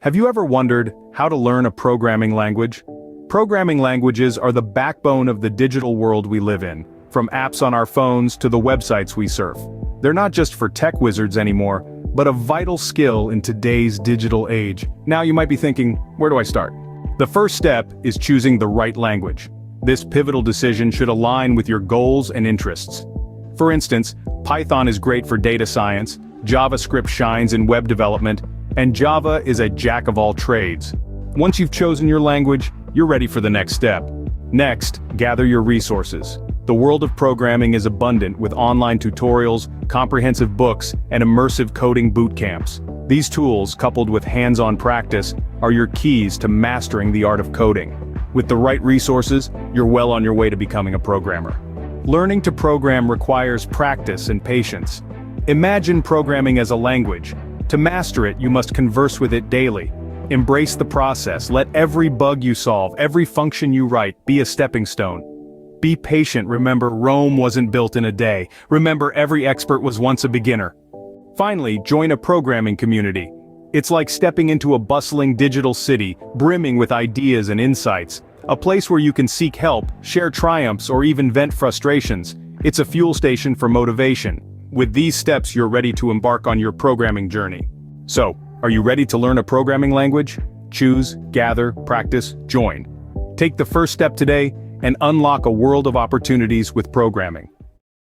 Have you ever wondered how to learn a programming language? Programming languages are the backbone of the digital world we live in, from apps on our phones to the websites we surf. They're not just for tech wizards anymore, but a vital skill in today's digital age. Now you might be thinking, where do I start? The first step is choosing the right language. This pivotal decision should align with your goals and interests. For instance, Python is great for data science, JavaScript shines in web development, and Java is a jack of all trades. Once you've chosen your language, you're ready for the next step. Next, gather your resources. The world of programming is abundant with online tutorials, comprehensive books, and immersive coding boot camps. These tools, coupled with hands-on practice, are your keys to mastering the art of coding. With the right resources, you're well on your way to becoming a programmer. Learning to program requires practice and patience. Imagine programming as a language. To master it, you must converse with it daily. Embrace the process. Let every bug you solve, every function you write, be a stepping stone. Be patient. Remember, Rome wasn't built in a day. Remember, every expert was once a beginner. Finally, join a programming community. It's like stepping into a bustling digital city, brimming with ideas and insights. A place where you can seek help, share triumphs, or even vent frustrations. It's a fuel station for motivation. With these steps, you're ready to embark on your programming journey. So, are you ready to learn a programming language? Choose, gather, practice, join. Take the first step today and unlock a world of opportunities with programming.